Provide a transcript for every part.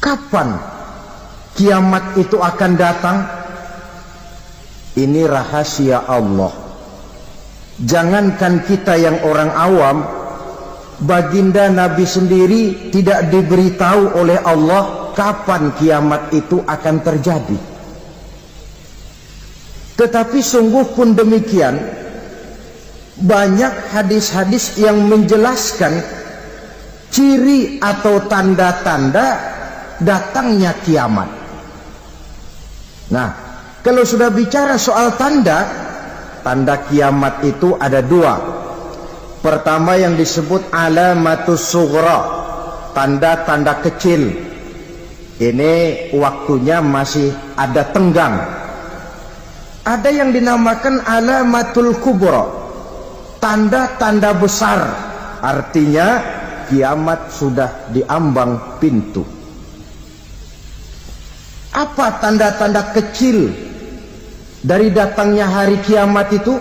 Kapan kiamat itu akan datang? Ini rahasia Allah. Jangankan kita yang orang awam, baginda Nabi sendiri tidak diberitahu oleh Allah kapan kiamat itu akan terjadi. Tetapi sungguh pun demikian, banyak hadis-hadis yang menjelaskan ciri atau tanda-tanda datangnya kiamat. Nah, kalau sudah bicara soal tanda kiamat itu ada dua. Pertama yang disebut alamatus sughra, tanda-tanda kecil. Ini waktunya masih ada tenggang. Ada yang dinamakan alamatul kubra, tanda-tanda besar. Artinya kiamat sudah diambang pintu. Apa tanda-tanda kecil dari datangnya hari kiamat itu?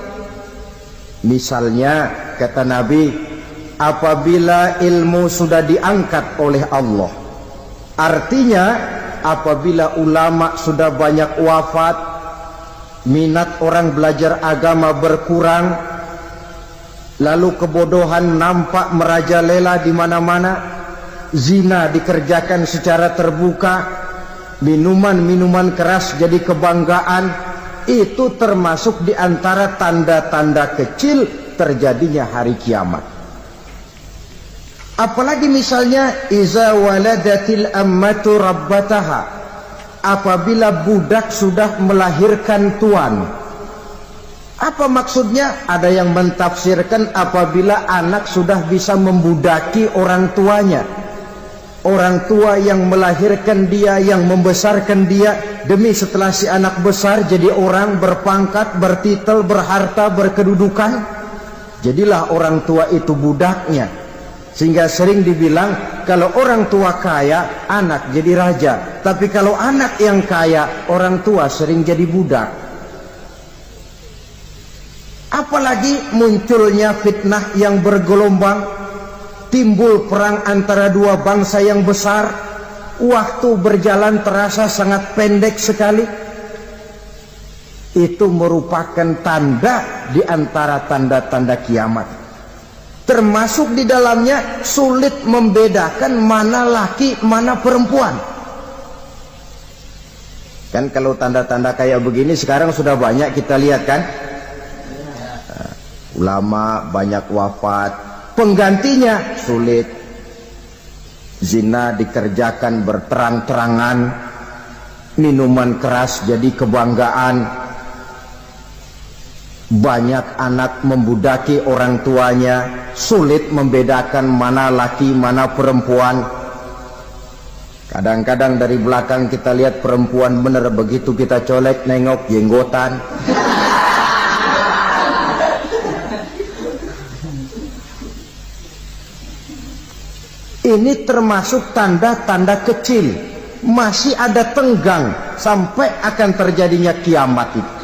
Misalnya kata Nabi, apabila ilmu sudah diangkat oleh Allah, artinya apabila ulama sudah banyak wafat, minat orang belajar agama berkurang, lalu kebodohan nampak merajalela di mana-mana, zina dikerjakan secara terbuka, minuman-minuman keras jadi kebanggaan. Itu termasuk di antara tanda-tanda kecil terjadinya hari kiamat. Apalagi misalnya iza waladatil ammatu rabbataha, apabila budak sudah melahirkan tuan. Apa maksudnya? Ada yang mentafsirkan apabila anak sudah bisa membudaki orang tuanya. Orang tua yang melahirkan dia, yang membesarkan dia, demi setelah si anak besar jadi orang berpangkat, bertitel, berharta, berkedudukan, jadilah orang tua itu budaknya. Sehingga sering dibilang kalau orang tua kaya, anak jadi raja. Tapi kalau anak yang kaya, orang tua sering jadi budak. Apalagi munculnya fitnah yang bergelombang, timbul perang antara dua bangsa yang besar, waktu berjalan terasa sangat pendek sekali. Itu merupakan tanda di antara tanda-tanda kiamat. Termasuk di dalamnya sulit membedakan mana laki, mana perempuan. Kan kalau tanda-tanda kayak begini sekarang sudah banyak kita lihat kan. Ulama banyak wafat, penggantinya sulit. Zina dikerjakan berterang-terangan, minuman keras jadi kebanggaan, banyak anak membudaki orang tuanya, sulit membedakan mana laki mana perempuan. Kadang-kadang dari belakang kita lihat perempuan bener, begitu kita colek nengok jenggotan. Ini termasuk tanda-tanda kecil, masih ada tenggang sampai akan terjadinya kiamat itu.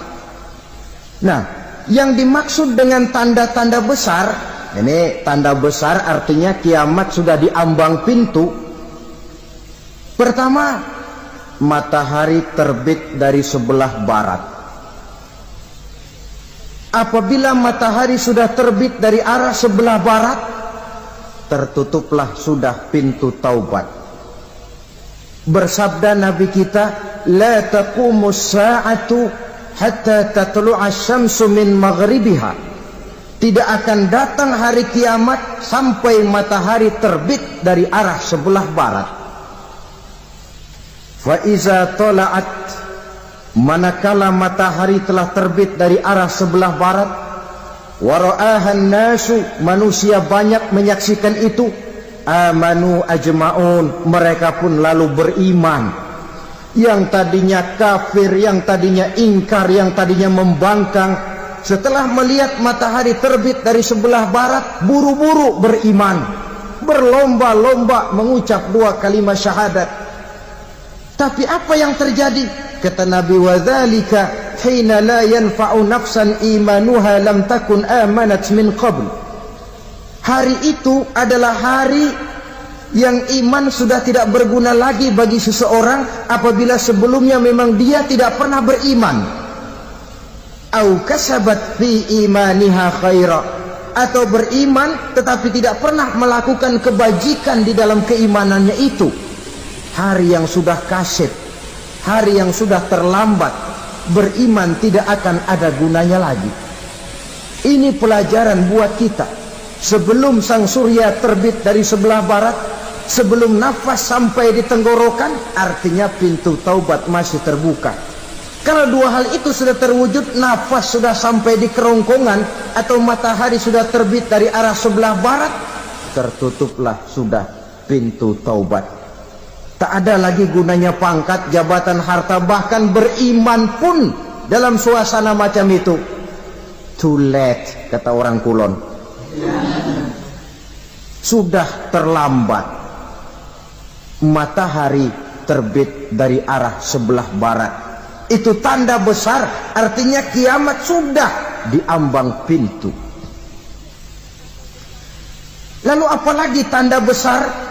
Nah, yang dimaksud dengan tanda-tanda besar, ini tanda besar artinya kiamat sudah diambang pintu. Pertama, matahari terbit dari sebelah barat. Apabila matahari sudah terbit dari arah sebelah barat, tertutuplah sudah pintu taubat. Bersabda Nabi kita, la taqumus sa'atu hatta tatlu'a syamsu min maghribiha. Tidak akan datang hari kiamat sampai matahari terbit dari arah sebelah barat. Fa iza tala'at, manakala matahari telah terbit dari arah sebelah barat, wara'ahan nasu, manusia banyak menyaksikan itu, amanu ajma'un, mereka pun lalu beriman. Yang tadinya kafir, yang tadinya ingkar, yang tadinya membangkang, setelah melihat matahari terbit dari sebelah barat, buru-buru beriman, berlomba-lomba mengucap dua kalimat syahadat. Tapi apa yang terjadi? Kata Nabi, wadzalika hina la yanfa'u nafsan imanuha lam takun amanat min qabl. Hari itu adalah hari yang iman sudah tidak berguna lagi bagi seseorang apabila sebelumnya memang dia tidak pernah beriman. Au kasabat fi imaniha khaira, atau beriman tetapi tidak pernah melakukan kebajikan di dalam keimanannya itu. Hari yang sudah kasib, hari yang sudah terlambat, beriman tidak akan ada gunanya lagi. Ini pelajaran buat kita. Sebelum sang surya terbit dari sebelah barat, sebelum nafas sampai di tenggorokan, artinya pintu taubat masih terbuka. Kalau dua hal itu sudah terwujud, nafas sudah sampai di kerongkongan atau matahari sudah terbit dari arah sebelah barat, tertutuplah sudah pintu taubat. Tak ada lagi gunanya pangkat, jabatan, harta, bahkan beriman pun dalam suasana macam itu. Too late, kata orang Kulon. Sudah terlambat. Matahari terbit dari arah sebelah barat. Itu tanda besar, artinya kiamat sudah di ambang pintu. Lalu apalagi tanda besar?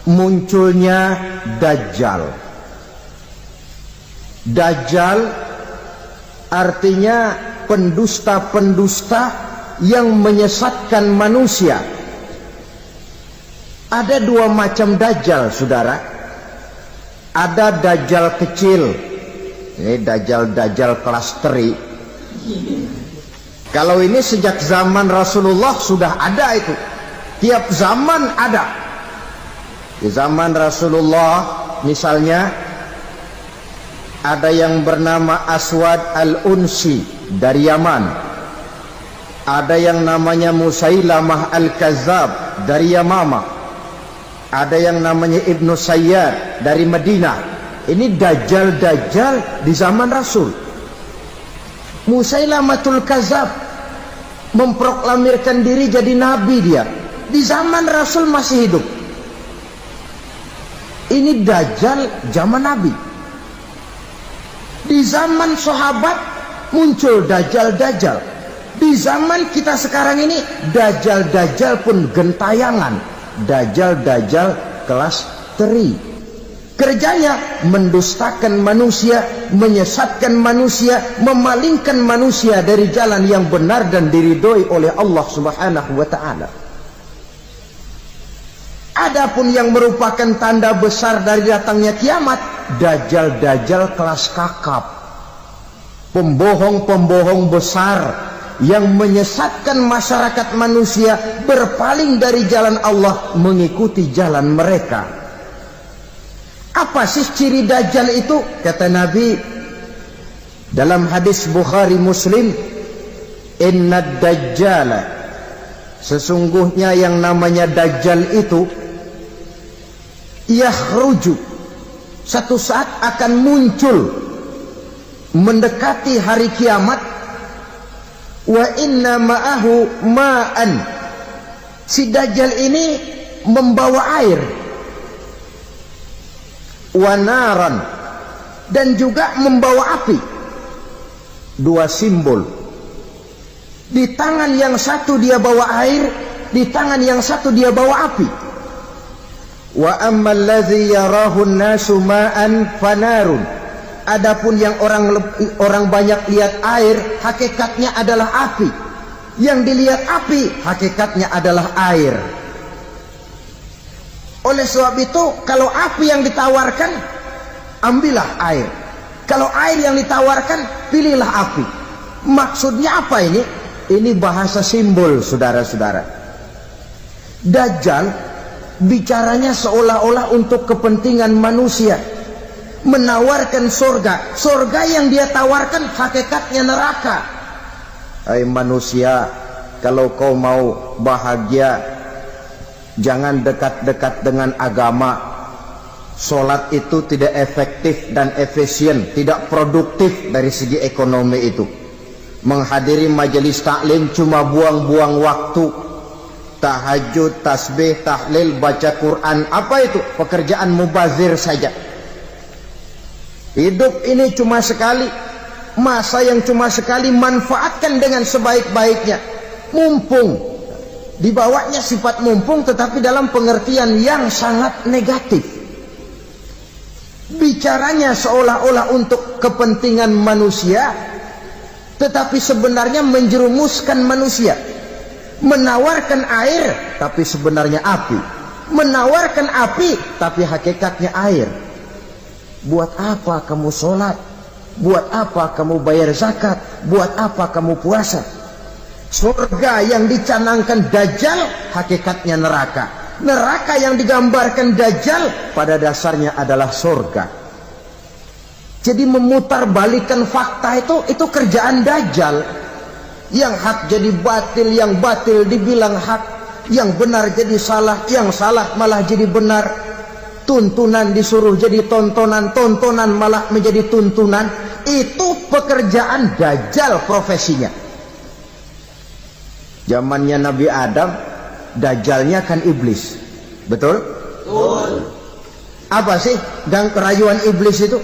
Munculnya Dajjal. Dajjal artinya pendusta-pendusta yang menyesatkan manusia. Ada dua macam Dajjal, saudara. Ada Dajjal kecil, ini Dajjal kelas teri. Kalau ini sejak zaman Rasulullah sudah ada itu. Tiap zaman ada. Di zaman Rasulullah misalnya ada yang bernama Aswad al-Unsi dari Yaman. Ada yang namanya Musailamah al-Kazzab dari Yamama. Ada yang namanya Ibnu Sayyad dari Madinah. Ini Dajjal-Dajjal di zaman Rasul. Musailamatul Kazzab memproklamirkan diri jadi nabi dia. Di zaman Rasul masih hidup. Ini Dajjal zaman Nabi. Di zaman sahabat muncul Dajjal-Dajjal. Di zaman kita sekarang ini Dajjal-Dajjal pun gentayangan. Dajjal-Dajjal kelas teri. Kerjanya mendustakan manusia, menyesatkan manusia, memalingkan manusia dari jalan yang benar dan diridhoi oleh Allah Subhanahu wa ta'ala. Adapun yang merupakan tanda besar dari datangnya kiamat, Dajjal-Dajjal kelas kakap, pembohong-pembohong besar yang menyesatkan masyarakat manusia berpaling dari jalan Allah mengikuti jalan mereka. Apa sih ciri Dajjal itu? Kata Nabi dalam hadis Bukhari Muslim, Inna Dajjala, sesungguhnya yang namanya Dajjal itu yakhruju, satu saat akan muncul mendekati hari kiamat. Wa inna ma'ahu ma'an, si Dajjal ini membawa air. Wa naran, dan juga membawa api. Dua simbol. Di tangan yang satu dia bawa air, di tangan yang satu dia bawa api. Wa ammal ladzi yarahu an-nasu ma'an fanarun, adapun yang orang banyak lihat air, hakikatnya adalah api. Yang dilihat api, hakikatnya adalah air. Oleh sebab itu, kalau api yang ditawarkan, ambillah air. Kalau air yang ditawarkan, pilihlah api. Maksudnya apa ini? Ini bahasa simbol, saudara-saudara. Dajjal bicaranya seolah-olah untuk kepentingan manusia, menawarkan surga. Surga yang dia tawarkan hakikatnya neraka. Hai manusia, kalau kau mau bahagia, jangan dekat-dekat dengan agama. Solat itu tidak efektif dan efisien, tidak produktif dari segi ekonomi itu. Menghadiri majelis taklim cuma buang-buang waktu. Tahajud, tasbih, tahlil, baca Quran, apa itu? Pekerjaan mubazir saja. Hidup ini cuma sekali, masa yang cuma sekali, manfaatkan dengan sebaik-baiknya. Mumpung dibawanya sifat mumpung tetapi dalam pengertian yang sangat negatif. Bicaranya seolah-olah untuk kepentingan manusia, tetapi sebenarnya menjerumuskan manusia. Menawarkan air tapi sebenarnya api, menawarkan api tapi hakikatnya air. Buat apa kamu sholat? Buat apa kamu bayar zakat? Buat apa kamu puasa? Surga yang dicanangkan Dajjal hakikatnya neraka. Neraka yang digambarkan Dajjal pada dasarnya adalah surga. Jadi memutarbalikkan fakta itu kerjaan Dajjal. Yang hak jadi batil, yang batil dibilang hak, yang benar jadi salah, yang salah malah jadi benar. Tuntunan disuruh jadi tontonan, tontonan malah menjadi tuntunan. Itu pekerjaan Dajjal profesinya. Zamannya Nabi Adam, Dajjalnya kan iblis. Betul? Betul. Apa sih gang kerayuan iblis itu?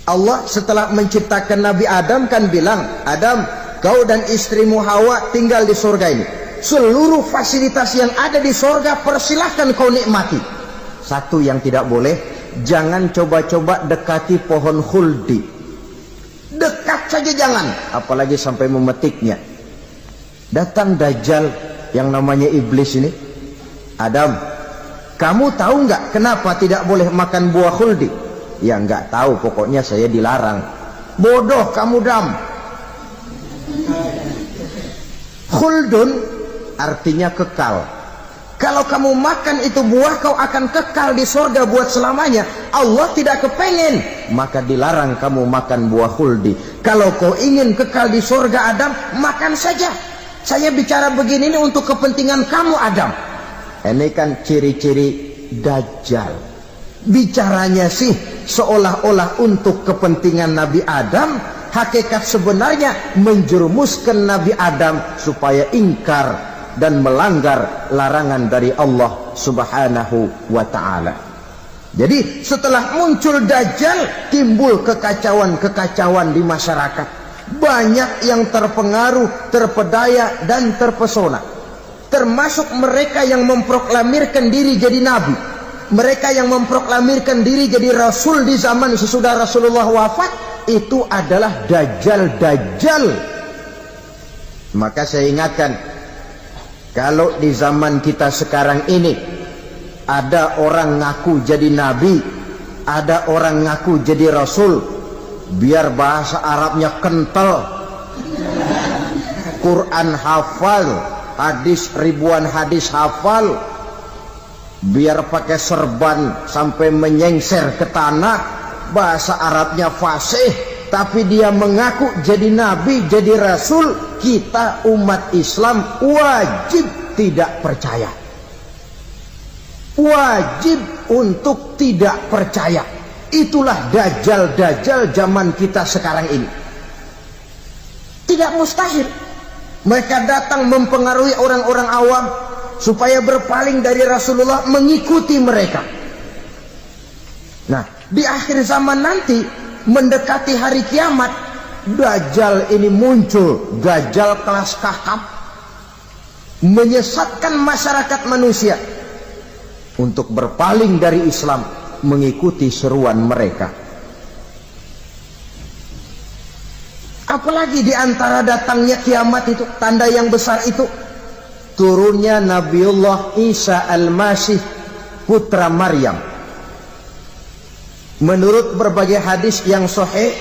Allah setelah menciptakan Nabi Adam kan bilang, Adam, kau dan istrimu Hawa tinggal di surga ini. Seluruh fasilitas yang ada di surga persilahkan kau nikmati. Satu yang tidak boleh, jangan coba-coba dekati pohon khuldi. Dekat saja jangan, apalagi sampai memetiknya. Datang Dajjal yang namanya iblis ini. Adam, kamu tahu nggak kenapa tidak boleh makan buah khuldi? Ya nggak tahu, pokoknya saya dilarang. Bodoh kamu Dam. Khuldun artinya kekal. Kalau kamu makan itu buah, kau akan kekal di surga buat selamanya. Allah tidak kepengen, maka dilarang kamu makan buah khuldi. Kalau kau ingin kekal di surga Adam, makan saja. Saya bicara begini ini untuk kepentingan kamu Adam. Ini kan ciri-ciri Dajjal. Bicaranya sih seolah-olah untuk kepentingan Nabi Adam, hakikat sebenarnya menjerumuskan Nabi Adam supaya ingkar dan melanggar larangan dari Allah Subhanahu wa ta'ala. Jadi setelah muncul Dajjal, timbul kekacauan-kekacauan di masyarakat. Banyak yang terpengaruh, terpedaya dan terpesona. Termasuk mereka yang memproklamirkan diri jadi nabi. Mereka yang memproklamirkan diri jadi rasul di zaman sesudah Rasulullah wafat, itu adalah Dajjal-Dajjal. Maka saya ingatkan, kalau di zaman kita sekarang ini ada orang ngaku jadi nabi, ada orang ngaku jadi rasul, biar bahasa Arabnya kental, Quran hafal, hadis ribuan hadis hafal, biar pakai serban sampai menyengser ke tanah, bahasa Arabnya fasih, tapi dia mengaku jadi nabi, jadi rasul, kita umat Islam wajib tidak percaya. Wajib untuk tidak percaya. Itulah Dajjal-Dajjal zaman kita sekarang ini. Tidak mustahil mereka datang mempengaruhi orang-orang awam supaya berpaling dari Rasulullah, mengikuti mereka. Nah, di akhir zaman nanti, mendekati hari kiamat, Dajjal ini muncul, Dajjal kelas kakap, menyesatkan masyarakat manusia untuk berpaling dari Islam, mengikuti seruan mereka. Apalagi di antara datangnya kiamat itu, tanda yang besar itu, turunnya Nabiullah Isa Al-Masih, putra Maryam. Menurut berbagai hadis yang sahih,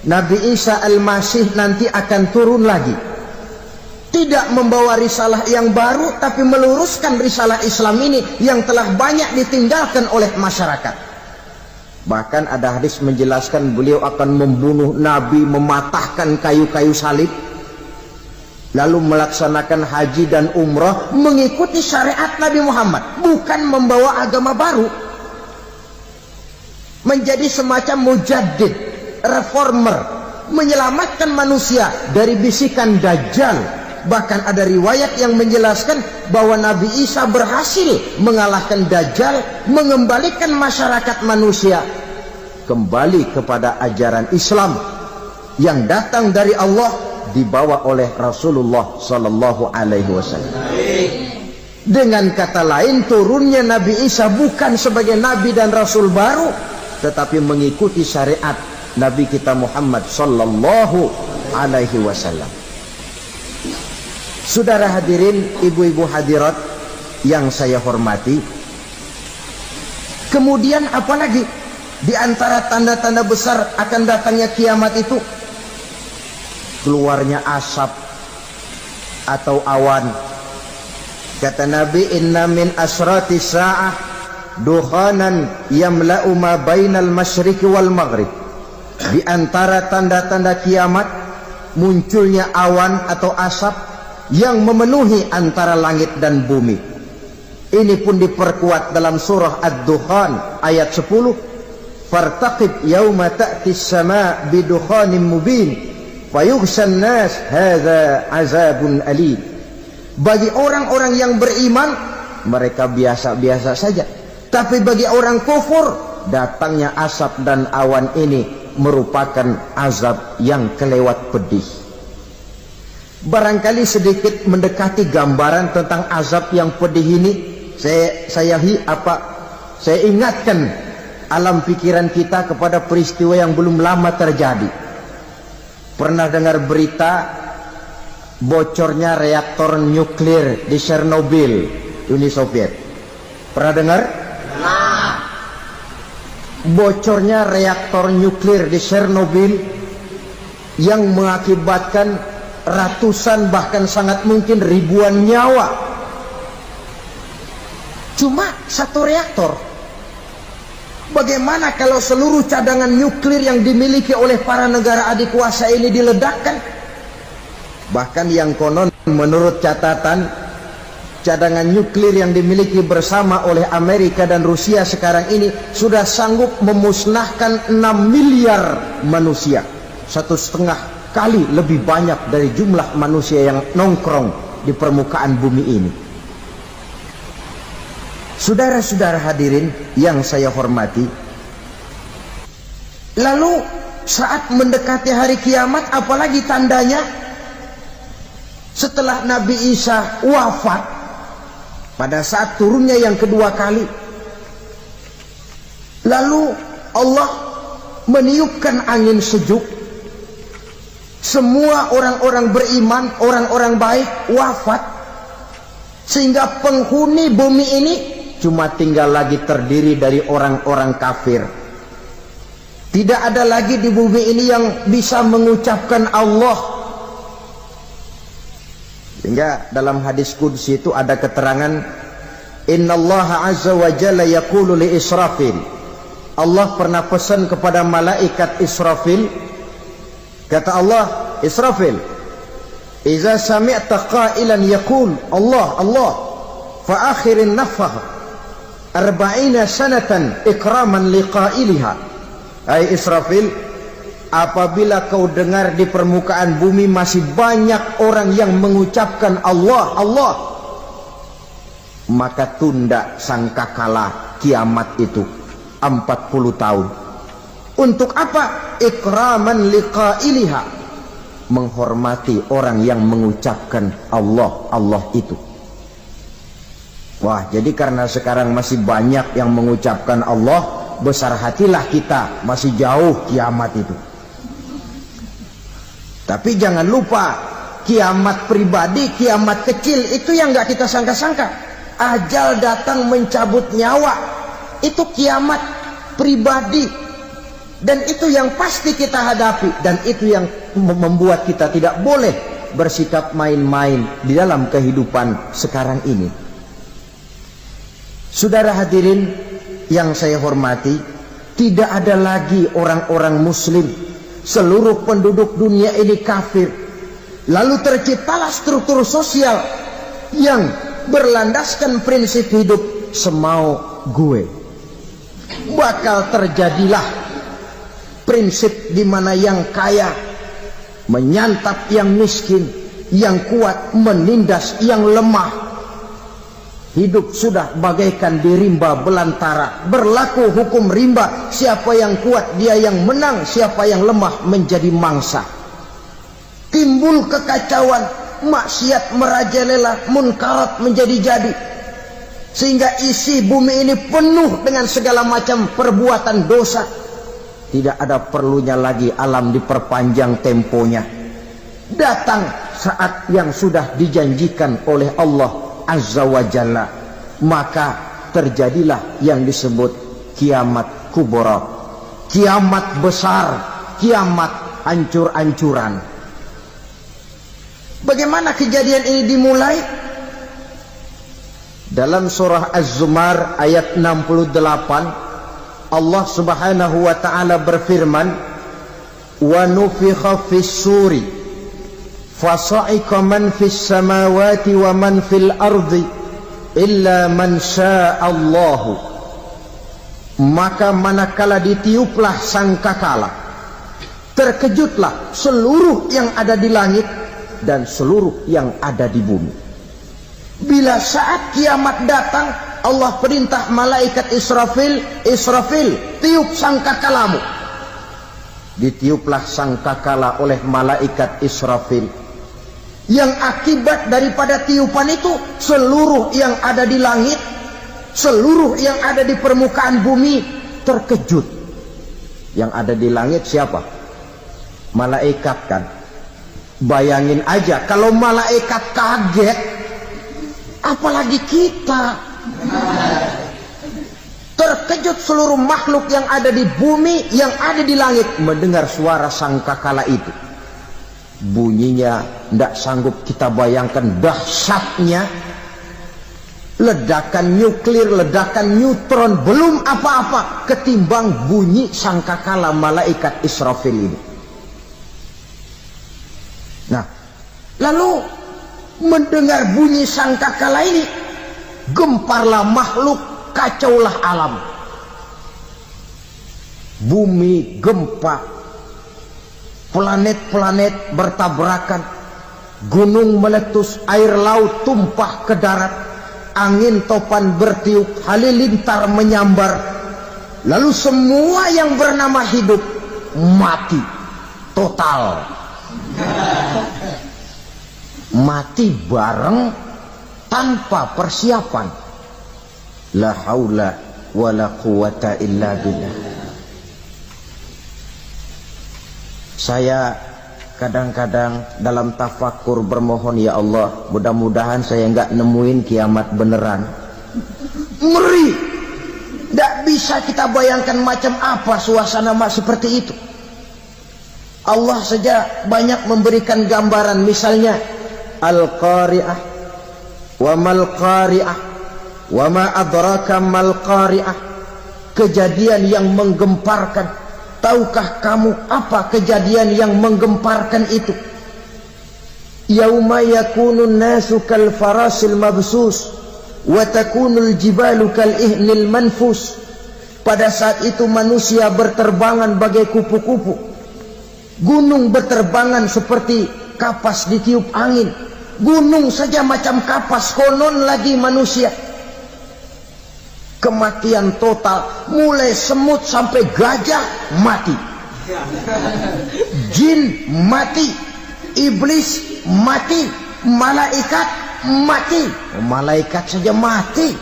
Nabi Isa Al-Masih nanti akan turun lagi. Tidak membawa risalah yang baru, tapi meluruskan risalah Islam ini yang telah banyak ditinggalkan oleh masyarakat. Bahkan ada hadis menjelaskan beliau akan membunuh Nabi, mematahkan kayu-kayu salib, lalu melaksanakan haji dan umrah mengikuti syariat Nabi Muhammad, bukan membawa agama baru. Menjadi semacam mujaddid, reformer, menyelamatkan manusia dari bisikan Dajjal. Bahkan ada riwayat yang menjelaskan bahwa Nabi Isa berhasil mengalahkan Dajjal, mengembalikan masyarakat manusia kembali kepada ajaran Islam yang datang dari Allah dibawa oleh Rasulullah sallallahu alaihi wasallam. Dengan kata lain, turunnya Nabi Isa bukan sebagai nabi dan rasul baru, tetapi mengikuti syariat Nabi kita Muhammad sallallahu alaihi wasallam. Saudara hadirin, ibu-ibu hadirat yang saya hormati, kemudian apalagi di antara tanda-tanda besar akan datangnya kiamat itu? Keluarnya asap atau awan. Kata Nabi, inna min asrati sa'ah dukhanan yamla'u ma bainal masyriqi wal maghrib. Di antara tanda-tanda kiamat munculnya awan atau asap yang memenuhi antara langit dan bumi. Ini pun diperkuat dalam surah Ad-Dukhan ayat 10. Fartaqib yauma ta'tis sama' bidukhanin mubin fayughshan nas hadza azabun alim. Bagi orang-orang yang beriman, mereka biasa-biasa saja. Tapi bagi orang kufur, datangnya asap dan awan ini merupakan azab yang kelewat pedih. Barangkali sedikit mendekati gambaran tentang azab yang pedih ini, saya ingatkan alam pikiran kita kepada peristiwa yang belum lama terjadi. Pernah dengar berita bocornya reaktor nuklir di Chernobyl, Uni Soviet? Pernah dengar? Nah. Bocornya reaktor nuklir di Chernobyl yang mengakibatkan ratusan bahkan sangat mungkin ribuan nyawa. Cuma satu reaktor. Bagaimana kalau seluruh cadangan nuklir yang dimiliki oleh para negara adik kuasa ini diledakkan? Bahkan yang konon menurut catatan, cadangan nuklir yang dimiliki bersama oleh Amerika dan Rusia sekarang ini sudah sanggup memusnahkan 6 miliar manusia. 1,5 kali lebih banyak dari jumlah manusia yang nongkrong di permukaan bumi ini. Saudara-saudara hadirin yang saya hormati, lalu saat mendekati hari kiamat, apalagi tandanya? Setelah Nabi Isa wafat, pada saat turunnya yang kedua kali, lalu Allah meniupkan angin sejuk. Semua orang-orang beriman, orang-orang baik wafat, sehingga penghuni bumi ini cuma tinggal lagi terdiri dari orang-orang kafir. Tidak ada lagi di bumi ini yang bisa mengucapkan Allah. Sehingga dalam hadis qudsi itu ada keterangan, innallaha azza wa jalla yaqulu li Israfil. Allah pernah pesan kepada malaikat Israfil, kata Allah, Israfil, iza sami'ta qailan yaqul Allah Allah fa akhirin nafakh 40 sanatan ikraman liqailiha. Hai Israfil, apabila kau dengar di permukaan bumi masih banyak orang yang mengucapkan Allah Allah, maka tunda sangkakala kiamat itu 40 tahun. Untuk apa? Ikraman liqailiha, menghormati orang yang mengucapkan Allah Allah itu. Wah, jadi karena sekarang masih banyak yang mengucapkan Allah, besar hatilah kita, masih jauh kiamat itu. Tapi jangan lupa, kiamat pribadi, kiamat kecil itu yang nggak kita sangka-sangka. Ajal datang mencabut nyawa, itu kiamat pribadi, dan itu yang pasti kita hadapi, dan itu yang membuat kita tidak boleh bersikap main-main di dalam kehidupan sekarang ini. Saudara hadirin yang saya hormati, tidak ada lagi orang-orang muslim. Seluruh penduduk dunia ini kafir. Lalu terciptalah struktur sosial yang berlandaskan prinsip hidup semau gue. Bakal terjadilah prinsip di mana yang kaya menyantap yang miskin, yang kuat menindas yang lemah. Hidup sudah bagaikan di rimba belantara, berlaku hukum rimba. Siapa yang kuat dia yang menang, siapa yang lemah menjadi mangsa. timbul kekacauan, maksiat merajalela, munkarat menjadi-jadi, sehingga isi bumi ini penuh dengan segala macam perbuatan dosa. Tidak ada perlunya lagi alam diperpanjang temponya. Datang saat yang sudah dijanjikan oleh Allah Azza wa Jalla, maka terjadilah yang disebut kiamat kubra, kiamat besar, kiamat hancur-hancuran. Bagaimana kejadian ini dimulai? Dalam surah Az-Zumar ayat 68, Allah Subhanahu wa taala berfirman, "Wa nufikha fis-suri fasa'iqa man fis samawati wa man fil ardi illa man sya'allahu." Maka manakala ditiuplah sangkakala, terkejutlah seluruh yang ada di langit dan seluruh yang ada di bumi. Bila saat kiamat datang, Allah perintah malaikat Israfil, Israfil, tiup sangkakalamu. Ditiuplah sangkakala oleh malaikat Israfil. Yang akibat daripada tiupan itu, seluruh yang ada di langit, seluruh yang ada di permukaan bumi terkejut. Yang ada di langit siapa? Malaikat kan. Bayangin aja kalau malaikat kaget, apalagi kita. Terkejut seluruh makhluk yang ada di bumi, yang ada di langit mendengar suara sangkakala itu. Bunyinya tidak sanggup kita bayangkan dahsyatnya. Ledakan nuklir, ledakan neutron belum apa-apa ketimbang bunyi sangkakala malaikat Israfil ini. Nah, lalu mendengar bunyi sangkakala ini, gemparlah makhluk, kacaulah alam. Bumi gempa, planet-planet bertabrakan, gunung meletus, air laut tumpah ke darat, angin topan bertiup, halilintar menyambar. Lalu semua yang bernama hidup mati total. Mati bareng tanpa persiapan. La haula wala quwata illa billah. Saya kadang-kadang dalam tafakur bermohon, ya Allah, mudah-mudahan saya enggak nemuin kiamat beneran. Ngeri. Tidak bisa kita bayangkan macam apa suasana seperti itu. Allah saja banyak memberikan gambaran, misalnya Al-Qari'ah, wa mal qari'ah, wa ma adraka mal qari'ah. Kejadian yang menggemparkan. Tahukah kamu apa kejadian yang menggemparkan itu? Yauma yakunun nasu kal farasil mabsus wa takunul jibalu kal ihnil manfus. Pada saat itu manusia berterbangan bagai kupu-kupu. Gunung berterbangan seperti kapas ditiup angin. Gunung saja macam kapas, konon lagi manusia. Kematian total, mulai semut sampai gajah mati, jin mati, iblis mati, malaikat mati. Malaikat saja mati.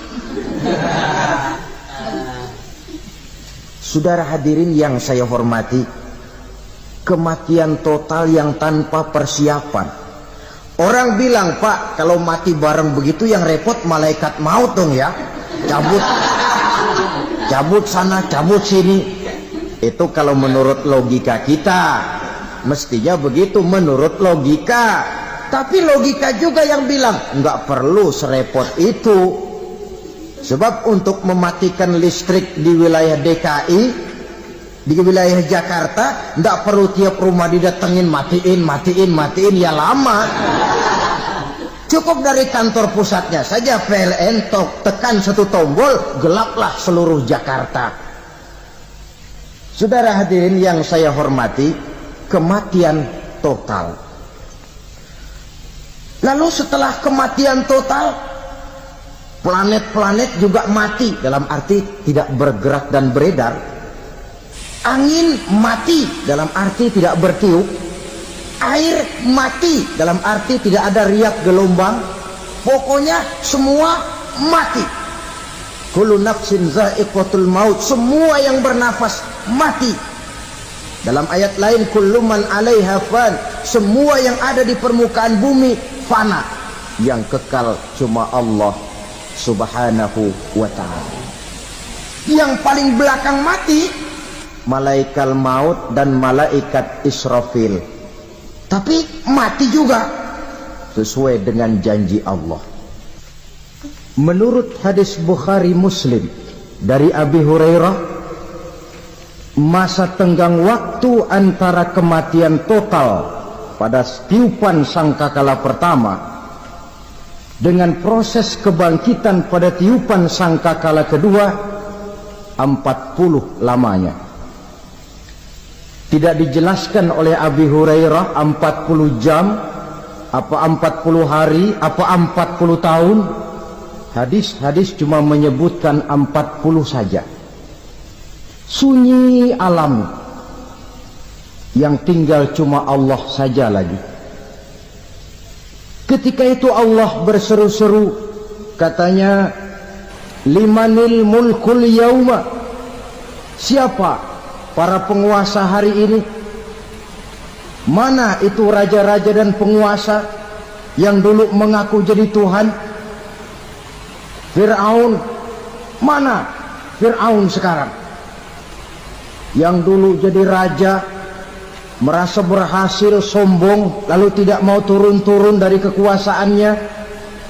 Saudara hadirin yang saya hormati, kematian total yang tanpa persiapan. Orang bilang, Pak, kalau mati bareng begitu yang repot malaikat maut dong ya. Cabut sana, cabut sini. Itu kalau menurut logika kita. Mestinya begitu menurut logika. Tapi logika juga yang bilang nggak perlu serepot itu. Sebab untuk mematikan listrik di wilayah DKI, di wilayah Jakarta, nggak perlu tiap rumah didatengin matiin ya lama. Cukup dari kantor pusatnya saja PLN tekan satu tombol, gelaplah seluruh Jakarta. Saudara hadirin yang saya hormati, kematian total. Lalu setelah kematian total, planet-planet juga mati, dalam arti tidak bergerak dan beredar. Angin mati, dalam arti tidak bertiup. air mati, dalam arti tidak ada riak gelombang, pokoknya semua mati. Kullu nafsin za'iqatul maut, semua yang bernafas mati. Dalam ayat lain, kullu man 'alaiha fan, semua yang ada di permukaan bumi fana, yang kekal cuma Allah subhanahu wa ta'ala. Yang paling belakang mati malaikat maut dan malaikat Israfil, tapi mati juga sesuai dengan janji Allah. Menurut hadis Bukhari Muslim dari Abi Hurairah, masa tenggang waktu antara kematian total pada tiupan sangkakala pertama dengan proses kebangkitan pada tiupan sangkakala kedua 40 lamanya. Tidak dijelaskan oleh Abi Hurairah 40 jam, apa 40 hari, apa 40 tahun. Hadis-hadis cuma menyebutkan 40 saja. Sunyi alam, yang tinggal cuma Allah saja lagi. Ketika itu Allah berseru-seru, katanya, limanil mulkul yauma, siapa para penguasa hari ini? Mana itu raja-raja dan penguasa yang dulu mengaku jadi Tuhan? Fir'aun, mana Fir'aun sekarang? Yang dulu jadi raja, merasa berhasil, sombong, lalu tidak mau turun-turun dari kekuasaannya,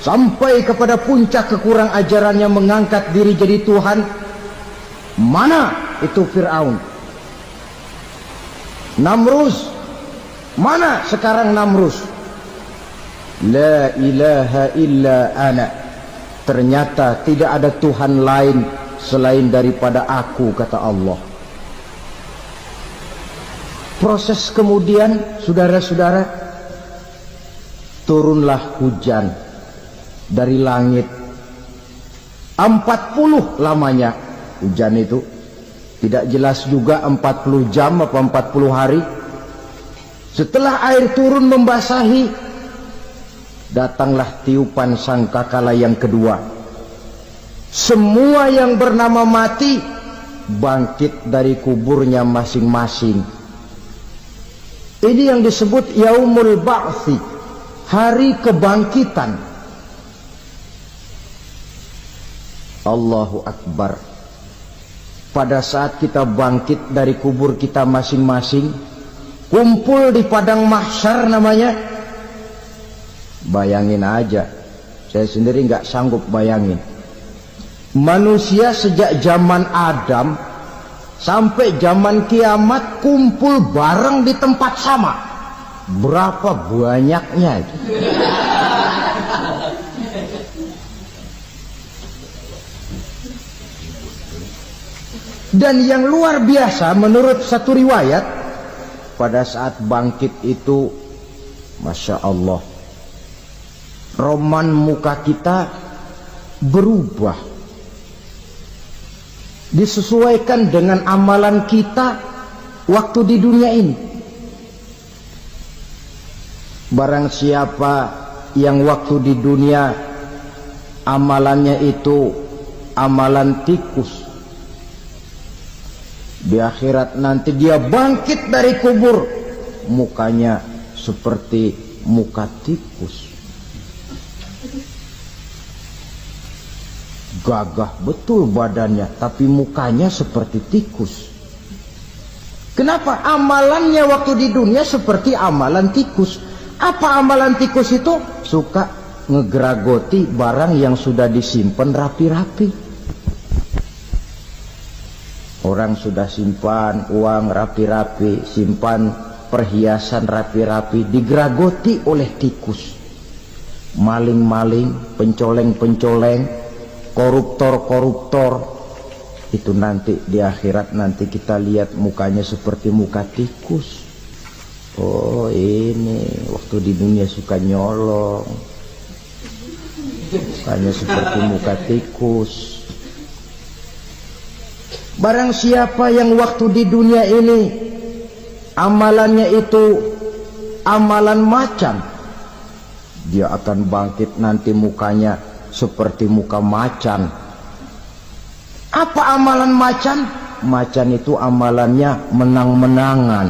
sampai kepada puncak kekurang ajarannya mengangkat diri jadi Tuhan. Mana itu Fir'aun? Namrus, mana sekarang Namrus? La ilaha illa ana, ternyata tidak ada Tuhan lain selain daripada aku, kata Allah. Proses kemudian, saudara-saudara, turunlah hujan dari langit. 40 lamanya hujan itu. Tidak jelas juga 40 jam apa 40 hari. Setelah air turun membasahi, datanglah tiupan sangkakala yang kedua. Semua yang bernama mati bangkit dari kuburnya masing-masing. Ini yang disebut Yaumul Ba'thi, hari kebangkitan. Allahu Akbar. Pada saat kita bangkit dari kubur kita masing-masing, kumpul di padang mahsyar namanya. Bayangin aja, saya sendiri nggak sanggup bayangin. Manusia sejak zaman Adam sampai zaman kiamat kumpul bareng di tempat sama. Berapa banyaknya itu? Dan yang luar biasa, menurut satu riwayat, pada saat bangkit itu, Masya Allah, roman muka kita berubah, disesuaikan dengan amalan kita waktu di dunia ini. Barang siapa yang waktu di dunia amalannya itu amalan tikus, di akhirat nanti dia bangkit dari kubur, mukanya seperti muka tikus. Gagah betul badannya, tapi mukanya seperti tikus. Kenapa? Amalannya waktu di dunia seperti amalan tikus. Apa amalan tikus itu? Suka ngegeragoti barang yang sudah disimpan rapi-rapi. Orang sudah simpan uang rapi-rapi, simpan perhiasan rapi-rapi, digeragoti oleh tikus. Maling-maling, pencoleng-pencoleng, koruptor-koruptor, itu nanti di akhirat nanti kita lihat mukanya seperti muka tikus. Oh, ini waktu di dunia suka nyolong, mukanya seperti muka tikus. Barang siapa yang waktu di dunia ini amalannya itu amalan macan. Dia akan bangkit nanti mukanya seperti muka macan. Apa amalan macan? Macan itu amalannya menang-menangan.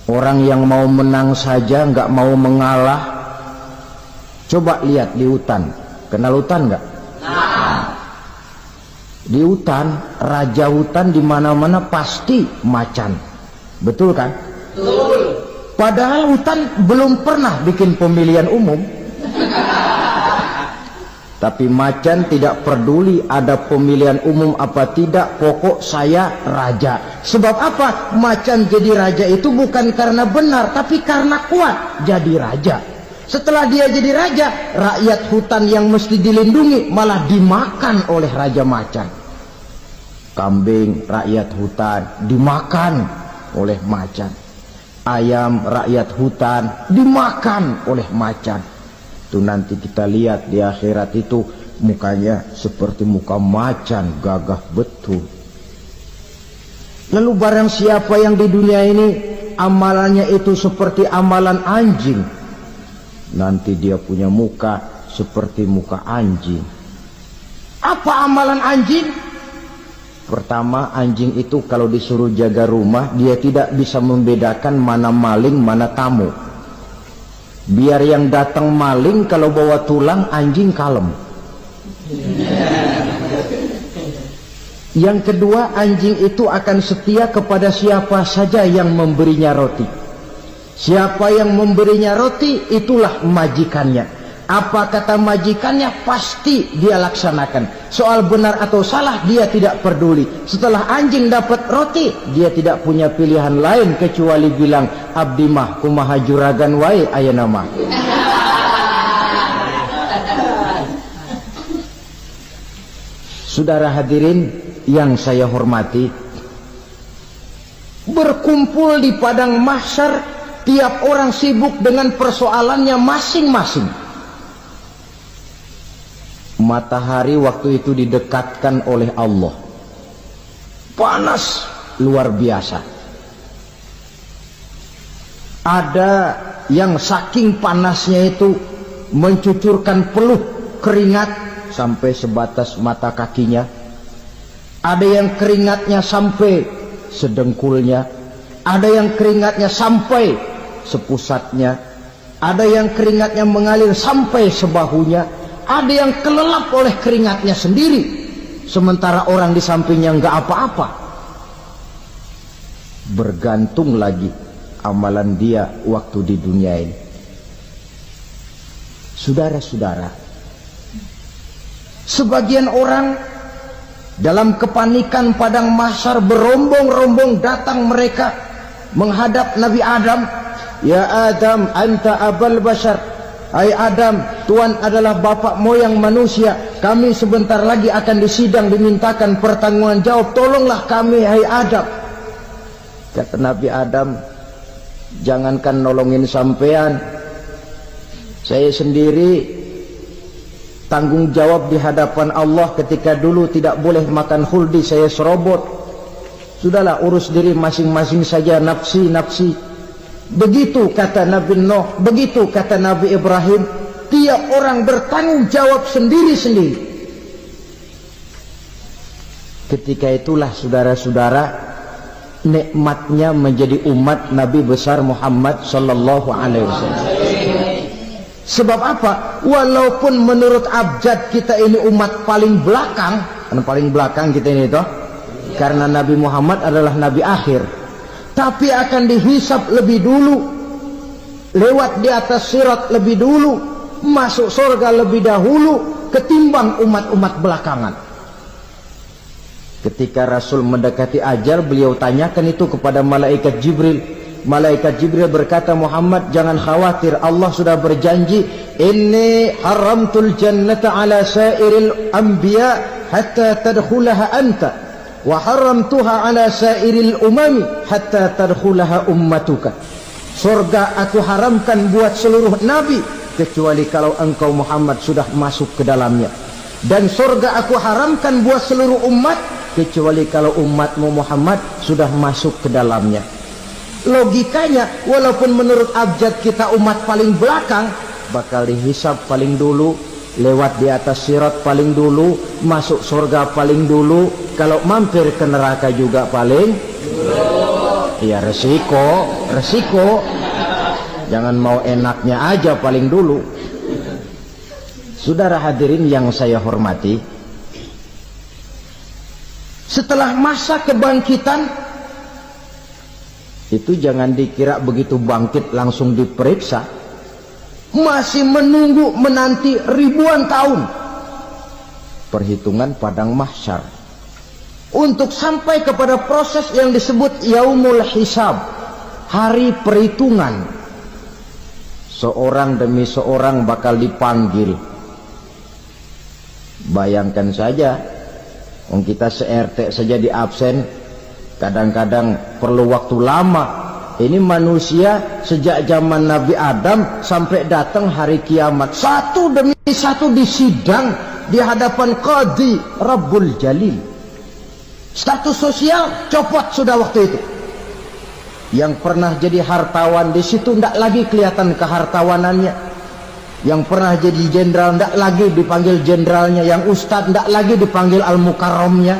Orang yang mau menang saja nggak mau mengalah. Coba lihat di hutan. Kenal hutan nggak? Di hutan, raja hutan di mana-mana pasti macan. Betul kan? Betul. Padahal hutan belum pernah bikin pemilihan umum. Tapi macan tidak peduli ada pemilihan umum apa tidak, pokok saya raja. Sebab apa? Macan jadi raja itu bukan karena benar, tapi karena kuat jadi raja. Setelah dia jadi raja, rakyat hutan yang mesti dilindungi malah dimakan oleh raja macan. Kambing rakyat hutan dimakan oleh macan. Ayam rakyat hutan dimakan oleh macan. Itu nanti kita lihat di akhirat itu mukanya seperti muka macan, gagah betul. Lalu barang siapa yang di dunia ini amalannya itu seperti amalan anjing, nanti dia punya muka seperti muka anjing. Apa amalan anjing? Pertama, anjing itu kalau disuruh jaga rumah, dia tidak bisa membedakan mana maling, mana tamu. Biar yang datang maling, kalau bawa tulang, anjing kalem. Yang kedua, anjing itu akan setia kepada siapa saja yang memberinya roti. Siapa yang memberinya roti, itulah majikannya. Apa kata majikannya, pasti dia laksanakan. Soal benar atau salah, dia tidak peduli. Setelah anjing dapat roti, dia tidak punya pilihan lain kecuali bilang, abdi mah kumaha juragan wae ayeuna mah. Saudara hadirin yang saya hormati, berkumpul di padang mahsyar, tiap orang sibuk dengan persoalannya masing-masing. Matahari waktu itu didekatkan oleh Allah, panas luar biasa. Ada yang saking panasnya itu mencucurkan peluh keringat sampai sebatas mata kakinya. Ada yang keringatnya sampai sedengkulnya. Ada yang keringatnya sampai sepusatnya. Ada yang keringatnya mengalir sampai sebahunya. Ada yang kelelap oleh keringatnya sendiri, sementara orang di sampingnya nggak apa-apa. Bergantung lagi amalan dia waktu di dunia ini. Saudara-saudara, sebagian orang dalam kepanikan padang mahsyar berombong-rombong datang mereka menghadap Nabi Adam. Ya Adam, anta abal bashar. Hai Adam, Tuhan adalah bapak moyang manusia. Kami sebentar lagi akan disidang, dimintakan pertanggungan jawab. Tolonglah kami, hai Adam. Kata Nabi Adam, jangankan nolongin sampean, saya sendiri tanggung jawab di hadapan Allah. Ketika dulu tidak boleh makan khuldi, saya serobot. Sudahlah, urus diri masing-masing saja, nafsi. Begitu kata Nabi Nuh, begitu kata Nabi Ibrahim. Tiap orang bertanggung jawab sendiri-sendiri. Ketika itulah saudara-saudara, nikmatnya menjadi umat Nabi besar Muhammad sallallahu alaihi wasallam. Sebab apa? Walaupun menurut abjad kita ini umat paling belakang, karena paling belakang kita ini toh, karena Nabi Muhammad adalah Nabi akhir, tapi akan dihisap lebih dulu, lewat di atas sirat lebih dulu, masuk surga lebih dahulu ketimbang umat-umat belakangan. Ketika Rasul mendekati ajal, beliau tanyakan itu kepada malaikat Jibril. Malaikat Jibril berkata, Muhammad jangan khawatir, Allah sudah berjanji, inni haramtul jannata ala sairil anbiya hatta tadkhulaha anta, wa haramtuha ala sairil umami hatta tadkhulaha ummatuka. Surga aku haramkan buat seluruh nabi kecuali kalau engkau Muhammad sudah masuk ke dalamnya, dan surga aku haramkan buat seluruh umat kecuali kalau umatmu Muhammad sudah masuk ke dalamnya. Logikanya, walaupun menurut abjad kita umat paling belakang, bakal dihisab paling dulu, lewat di atas sirat paling dulu, masuk surga paling dulu, kalau mampir ke neraka juga paling dulu. Ya resiko. Jangan mau enaknya aja paling dulu. Saudara hadirin yang saya hormati, setelah masa kebangkitan itu jangan dikira begitu bangkit langsung diperiksa, masih menunggu menanti ribuan tahun perhitungan padang mahsyar untuk sampai kepada proses yang disebut yaumul hisab, hari perhitungan. Seorang demi seorang bakal dipanggil. Bayangkan saja, kita se-RT saja di absen, kadang-kadang perlu waktu lama. Ini manusia sejak zaman Nabi Adam sampai datang hari kiamat, satu demi satu disidang di hadapan Qadhi Rabbul Jalil. Status sosial copot sudah waktu itu. Yang pernah jadi hartawan di situ tidak lagi kelihatan kehartawanannya. Yang pernah jadi jenderal tidak lagi dipanggil jenderalnya. Yang ustadz tidak lagi dipanggil al-mukarramnya.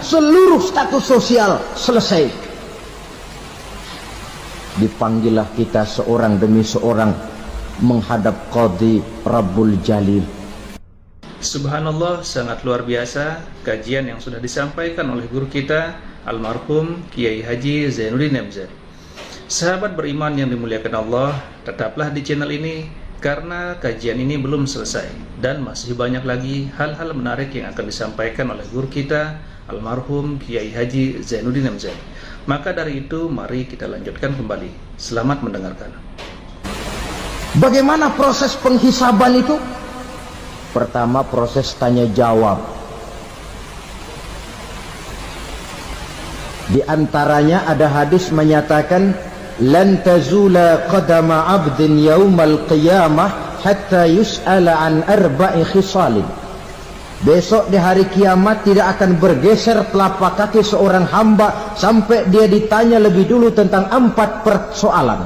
Seluruh status sosial selesai. Dipanggillah kita seorang demi seorang menghadap Qadhi Rabbul Jalil. Subhanallah, sangat luar biasa kajian yang sudah disampaikan oleh guru kita almarhum Kiai Haji Zainuddin MZ. Sahabat beriman yang dimuliakan Allah, tetaplah di channel ini karena kajian ini belum selesai dan masih banyak lagi hal-hal menarik yang akan disampaikan oleh guru kita almarhum Kiai Haji Zainuddin MZ. Maka dari itu mari kita lanjutkan kembali. Selamat mendengarkan. Bagaimana proses penghisaban itu? Pertama, proses tanya jawab. Di antaranya ada hadis menyatakan lan tazula qadama 'abdin yaumal qiyamah hatta yus'ala an arba'i khisalin. Besok di hari kiamat tidak akan bergeser telapak kaki seorang hamba sampai dia ditanya lebih dulu tentang 4 persoalan.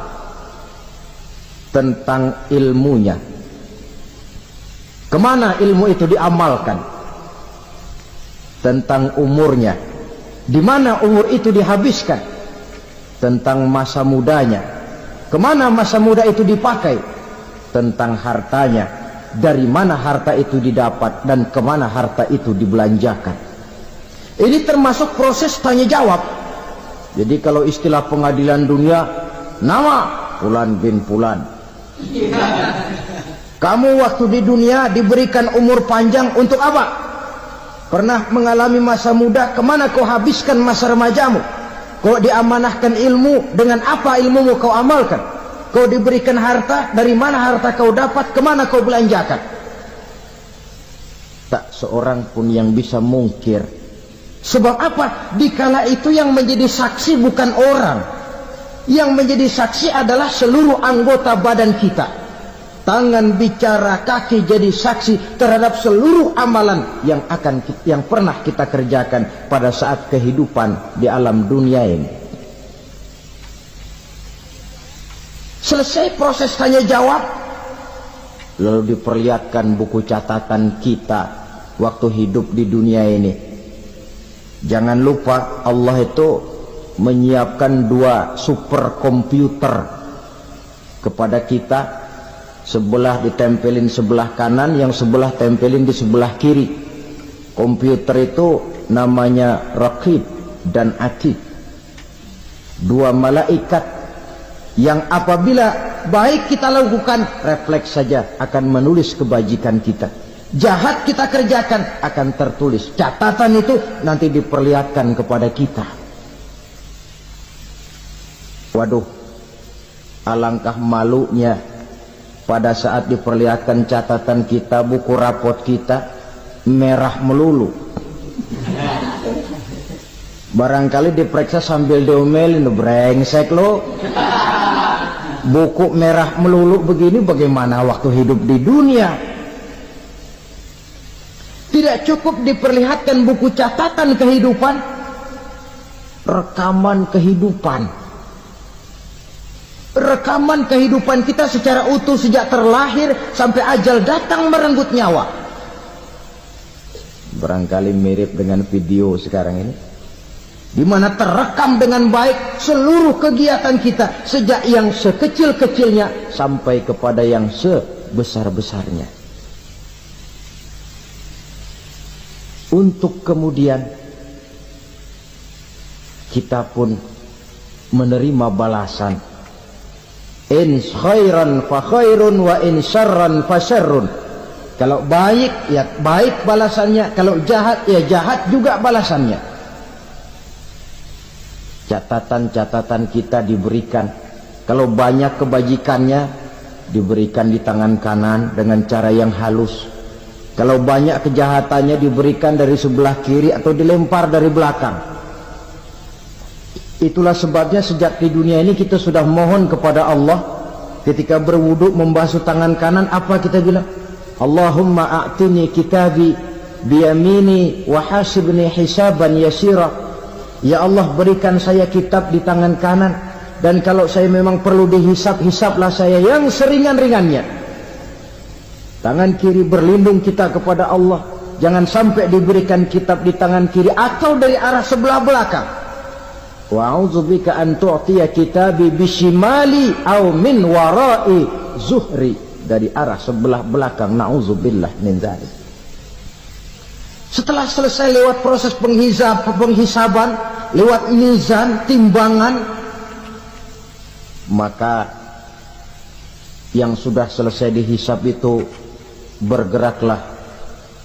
Tentang ilmunya, kemana ilmu itu diamalkan. Tentang umurnya, di mana umur itu dihabiskan. Tentang masa mudanya, kemana masa muda itu dipakai. Tentang hartanya, dari mana harta itu didapat dan kemana harta itu dibelanjakan. Ini termasuk proses tanya jawab. Jadi kalau istilah pengadilan dunia, nama Fulan bin Fulan. Kamu waktu di dunia diberikan umur panjang untuk apa? Pernah mengalami masa muda, kemana kau habiskan masa remajamu? Kau diamanahkan ilmu, dengan apa ilmumu kau amalkan? Kau diberikan harta, dari mana harta kau dapat, kemana kau belanjakan? Tak seorang pun yang bisa mungkir. Sebab apa? Dikala itu yang menjadi saksi bukan orang. Yang menjadi saksi adalah seluruh anggota badan kita. Tangan bicara, kaki jadi saksi terhadap seluruh amalan yang pernah kita kerjakan pada saat kehidupan di alam dunia ini. Selesai proses tanya jawab, lalu diperlihatkan buku catatan kita waktu hidup di dunia ini. Jangan lupa Allah itu menyiapkan 2 superkomputer kepada kita. Sebelah ditempelin sebelah kanan, yang sebelah tempelin di sebelah kiri. Komputer itu namanya Raqib dan Atid. 2 malaikat yang apabila baik kita lakukan, refleks saja akan menulis kebajikan kita. Jahat kita kerjakan akan tertulis. Catatan itu nanti diperlihatkan kepada kita. Waduh, alangkah malunya pada saat diperlihatkan catatan kita, buku rapot kita merah melulu. Barangkali diperiksa sambil diomelin, brengsek lo. Buku merah melulu begini, bagaimana waktu hidup di dunia? Tidak cukup diperlihatkan buku catatan kehidupan, rekaman kehidupan. Rekaman kehidupan kita secara utuh sejak terlahir sampai ajal datang merenggut nyawa. Barangkali mirip dengan video sekarang ini, di mana terekam dengan baik seluruh kegiatan kita sejak yang sekecil-kecilnya sampai kepada yang sebesar-besarnya. Untuk kemudian kita pun menerima balasan. In khairan fa khairun wa in syarran fa syarrun. Kalau baik ya baik balasannya, kalau jahat ya jahat juga balasannya. Catatan-catatan kita diberikan. Kalau banyak kebajikannya diberikan di tangan kanan dengan cara yang halus. Kalau banyak kejahatannya diberikan dari sebelah kiri atau dilempar dari belakang. Itulah sebabnya sejak di dunia ini kita sudah mohon kepada Allah. Ketika berwudu membasuh tangan kanan, apa kita bilang? Allahumma a'tini kitabi biyamini wa hasibni hisaban yasira. Ya Allah, berikan saya kitab di tangan kanan, dan kalau saya memang perlu dihisap, hisaplah saya yang seringan-ringannya. Tangan kiri berlindung kita kepada Allah, jangan sampai diberikan kitab di tangan kiri atau dari arah sebelah belakang. Wa a'udzubika an tu'tiya kitabi bishimali aw min wara'i zuhri, dari arah sebelah belakang. Na'udzubillah min dzalik. Setelah selesai lewat proses penghisaban, lewat mizan, timbangan, maka yang sudah selesai dihisab itu bergeraklah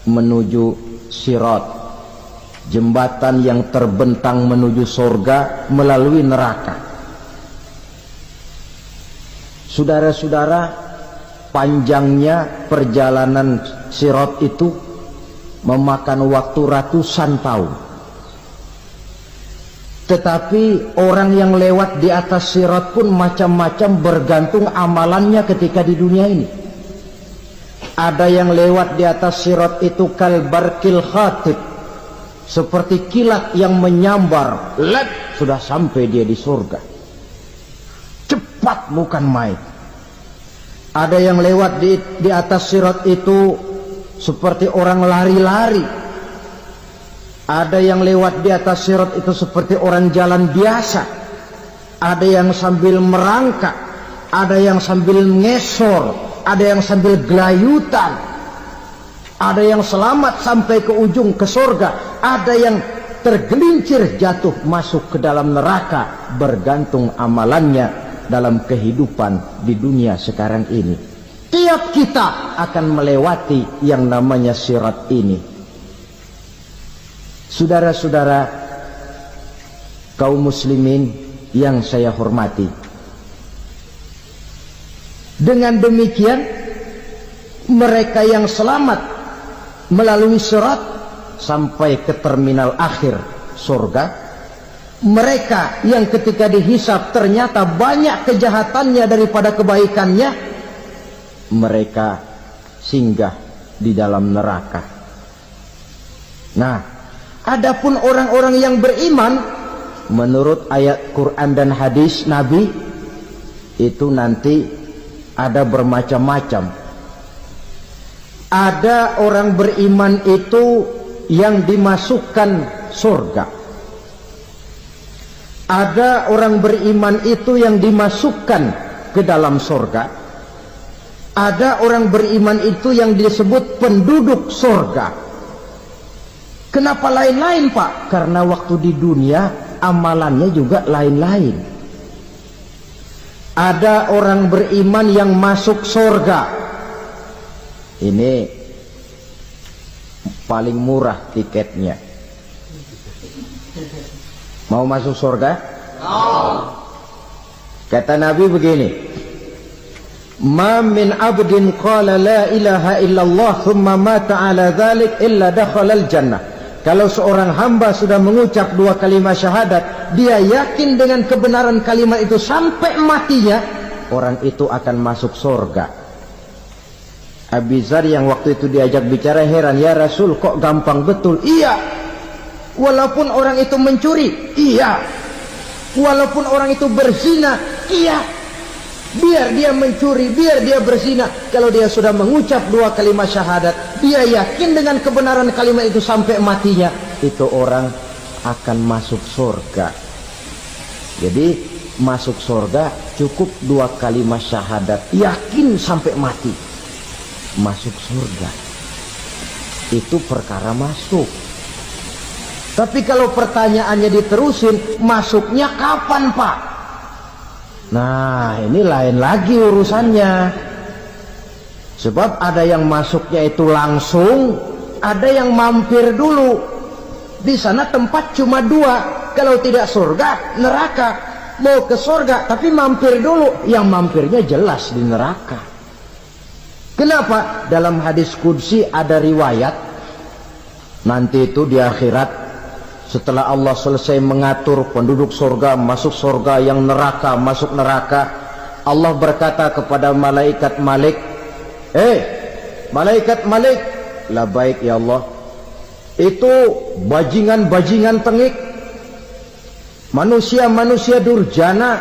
menuju sirat, jembatan yang terbentang menuju surga melalui neraka. Saudara-saudara, panjangnya perjalanan sirat itu memakan waktu ratusan tahun. Tetapi orang yang lewat di atas sirat pun macam-macam, bergantung amalannya ketika di dunia ini. Ada yang lewat di atas sirat itu kal barkil khatib, seperti kilat yang menyambar, lep, sudah sampai dia di surga. Cepat bukan main. Ada yang lewat di atas sirat itu seperti orang lari-lari. Ada yang lewat di atas sirat itu seperti orang jalan biasa. Ada yang sambil merangkak, ada yang sambil ngesor, ada yang sambil gelayutan, ada yang selamat sampai ke ujung ke surga, ada yang tergelincir jatuh masuk ke dalam neraka, bergantung amalannya dalam kehidupan di dunia sekarang ini. Tiap kita akan melewati yang namanya sirat ini. Saudara-saudara kaum muslimin yang saya hormati, dengan demikian mereka yang selamat melalui sirat sampai ke terminal akhir surga, mereka yang ketika dihisab ternyata banyak kejahatannya daripada kebaikannya, mereka singgah di dalam neraka. Nah, adapun orang-orang yang beriman menurut ayat Quran dan hadis Nabi itu nanti ada bermacam-macam. Ada orang beriman itu yang dimasukkan surga. Ada orang beriman itu yang dimasukkan ke dalam surga. Ada orang beriman itu yang disebut penduduk surga. Kenapa lain-lain, Pak? Karena waktu di dunia amalannya juga lain-lain. Ada orang beriman yang masuk surga. Ini paling murah tiketnya. Mau masuk surga? Kata Nabi begini, ma min abdin qala la ilaha illallah thumma mata ala dhalik illa dakhala al-jannah. Kalau seorang hamba sudah mengucap dua kalimat syahadat, dia yakin dengan kebenaran kalimat itu sampai matinya, orang itu akan masuk surga. Abi Dzar yang waktu itu diajak bicara heran, ya Rasul kok gampang betul? Iya, Walaupun orang itu mencuri, iya. Walaupun orang itu berzina, iya. Biar dia mencuri, biar dia berzina, kalau dia sudah mengucap 2 kalimat syahadat, dia yakin dengan kebenaran kalimat itu sampai matinya, itu orang akan masuk surga. Jadi masuk surga cukup 2 kalimat syahadat, yakin sampai mati, masuk surga. Itu perkara masuk. Tapi kalau pertanyaannya diterusin, masuknya kapan, Pak? Nah, ini lain lagi urusannya. Sebab ada yang masuknya itu langsung, ada yang mampir dulu. Di sana tempat cuma 2. Kalau tidak surga, neraka. Mau ke surga, tapi mampir dulu. Yang mampirnya jelas di neraka. Kenapa? Dalam hadis qudsi ada riwayat, nanti itu di akhirat, setelah Allah selesai mengatur penduduk surga masuk surga, yang neraka masuk neraka, Allah berkata kepada malaikat Malik, malaikat Malik, labaik ya Allah, itu bajingan-bajingan tengik, manusia-manusia durjana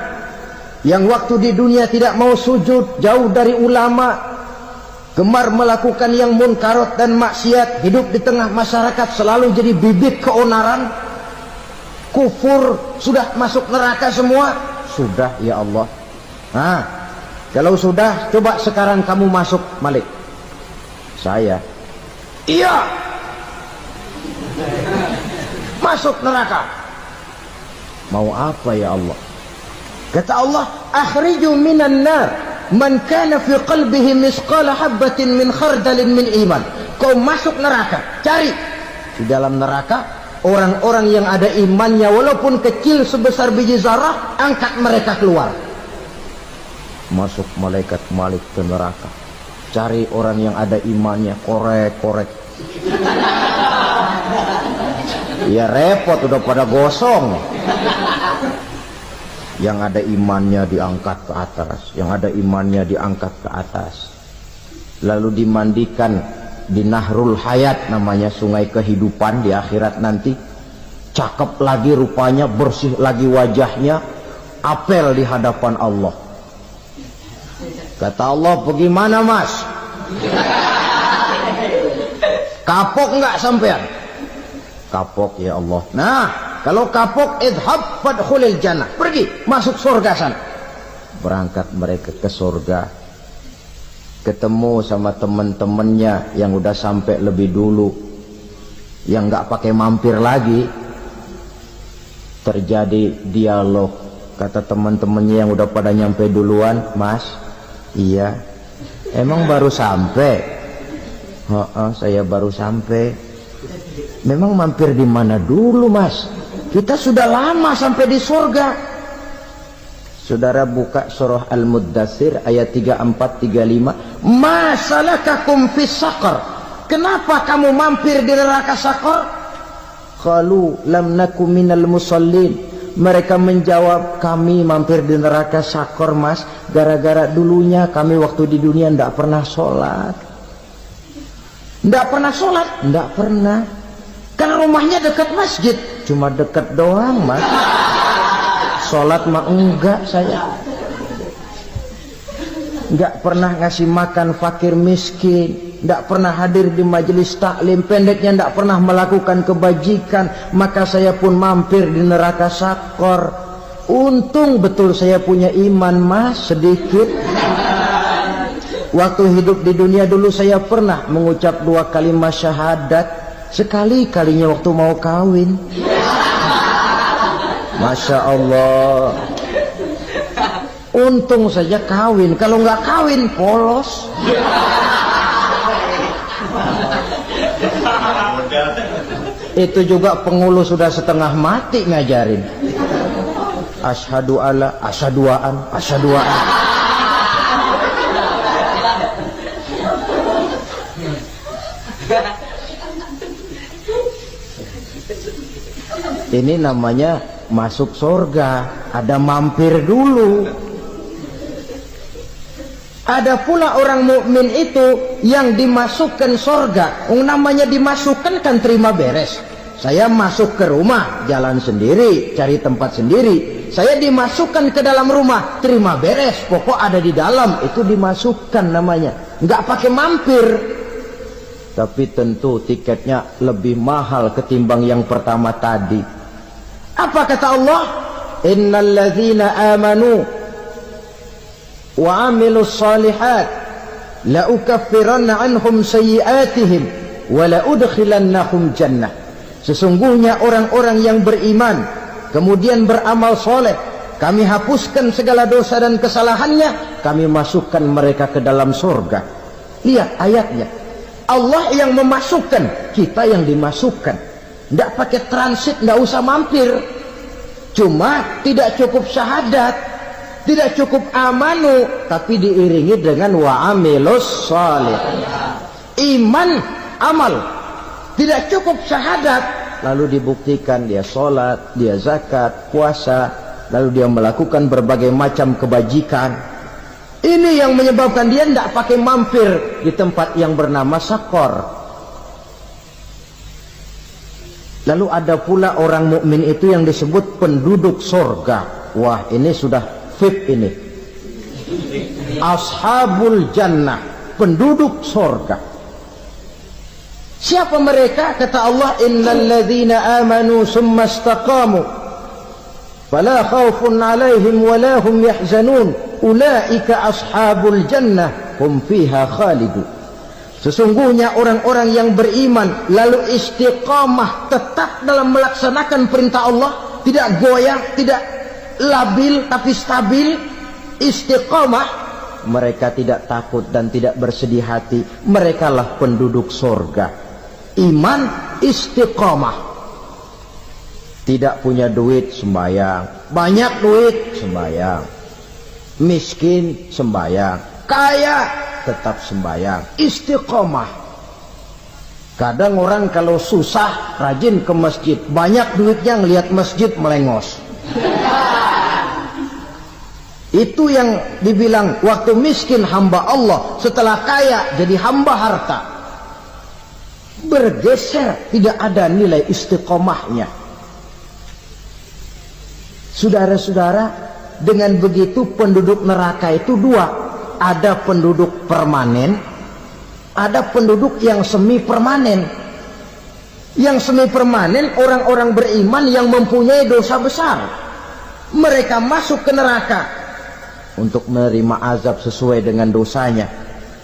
yang waktu di dunia tidak mau sujud, jauh dari ulama, gemar melakukan yang munkarat dan maksiat, hidup di tengah masyarakat selalu jadi bibit keonaran, kufur, sudah masuk neraka semua. Sudah ya Allah. Nah, kalau sudah, coba sekarang kamu masuk, Malik. Saya, iya, masuk neraka. Mau apa ya Allah? Kata Allah, akhriju minan nar man kana fi qalbihi misqala habbatin min khardalin min iman. Kau masuk neraka, cari di dalam neraka orang-orang yang ada imannya walaupun kecil sebesar biji zarah, angkat mereka keluar. Masuk malaikat Malik ke neraka, cari orang yang ada imannya, korek-korek. Ya repot, udah pada gosong. Yang ada imannya diangkat ke atas, yang ada imannya diangkat ke atas, lalu dimandikan di Nahrul Hayat, namanya sungai kehidupan di akhirat nanti. Cakep lagi rupanya, bersih lagi wajahnya, apel di hadapan Allah. Kata Allah, bagaimana Mas? Kapok nggak sampean? Kapok ya Allah. Nah, kalau kapok, idhab fadkhulil jannah, pergi masuk surga sana. Berangkat mereka ke surga, ketemu sama teman-temannya yang udah sampai lebih dulu, yang nggak pakai mampir lagi. Terjadi dialog. Kata teman-temannya yang udah pada nyampe duluan, Mas, iya, emang baru sampai? Saya baru sampai. Memang mampir di mana dulu, Mas? Kita sudah lama sampai di surga. Saudara buka surah Al-Muddatsir ayat 34-35. Ma salakakum fis saqar? Kenapa kamu mampir di neraka Saqar? Qalu lam nakum minal musallin. Mereka menjawab, kami mampir di neraka Saqar, Mas, gara-gara dulunya kami waktu di dunia ndak pernah sholat. Ndak pernah sholat? Ndak pernah. Karena rumahnya dekat masjid, cuma dekat doang, Mas. Sholat mah enggak saya. Enggak pernah ngasih makan fakir miskin, enggak pernah hadir di majelis taklim, pendeknya enggak pernah melakukan kebajikan. Maka saya pun mampir di neraka Saqar. Untung betul saya punya iman, Mas, sedikit. Waktu hidup di dunia dulu saya pernah mengucap 2 kalimat syahadat, sekali-kalinya waktu mau kawin. Masya Allah. Untung saja kawin, kalau nggak kawin polos. Itu juga pengulu sudah setengah mati ngajarin. Asyhadu alla, asyaduaan, asyaduaan. Ini namanya masuk surga, ada mampir dulu. Ada pula orang mukmin itu yang dimasukkan surga. Namanya dimasukkan kan terima beres. Saya masuk ke rumah, jalan sendiri, cari tempat sendiri. Saya dimasukkan ke dalam rumah, terima beres, pokok ada di dalam, itu dimasukkan namanya. Nggak pakai mampir. Tapi tentu tiketnya lebih mahal ketimbang yang pertama tadi. Apa kata Allah? Innal ladzina amanu wa amilus salihat la ukaffiranna anhum sayyi'atihim wa la udkhilannahum jannah. Sesungguhnya orang-orang yang beriman kemudian beramal soleh, kami hapuskan segala dosa dan kesalahannya, kami masukkan mereka ke dalam surga. Lihat ayatnya, Allah yang memasukkan, kita yang dimasukkan. Tidak pakai transit, tidak usah mampir. Cuma tidak cukup syahadat, tidak cukup amanu, tapi diiringi dengan wa'amilus salih. Iman, amal. Tidak cukup syahadat, lalu dibuktikan dia sholat, dia zakat, puasa, lalu dia melakukan berbagai macam kebajikan. Ini yang menyebabkan dia tidak pakai mampir di tempat yang bernama Sakor. Lalu ada pula orang mukmin itu yang disebut penduduk surga. Wah, ini sudah VIP ini. Ashabul jannah, penduduk surga. Siapa mereka? Kata Allah, innal ladzina amanu summa istaqamu fala khaufun 'alaihim wa la hum yahzanun ulaika ashabul jannah hum fiha khalidun. Sesungguhnya orang-orang yang beriman lalu istiqamah, tetap dalam melaksanakan perintah Allah, tidak goyah, tidak labil tapi stabil, istiqamah, mereka tidak takut dan tidak bersedih hati. Merekalah penduduk surga. Iman, istiqamah. Tidak punya duit, sembahyang. Banyak duit, sembahyang. Miskin, sembahyang. Kaya, tetap sembahyang. Istiqamah. Kadang orang kalau susah rajin ke masjid, banyak duitnya ngelihat masjid melengos. Itu yang dibilang waktu miskin hamba Allah, setelah kaya jadi hamba harta. Bergeser, tidak ada nilai istiqomahnya. Saudara-saudara, dengan begitu penduduk neraka itu dua. Ada penduduk permanen, ada penduduk yang semi permanen. Yang semi permanen orang-orang beriman yang mempunyai dosa besar. Mereka masuk ke neraka untuk menerima azab sesuai dengan dosanya.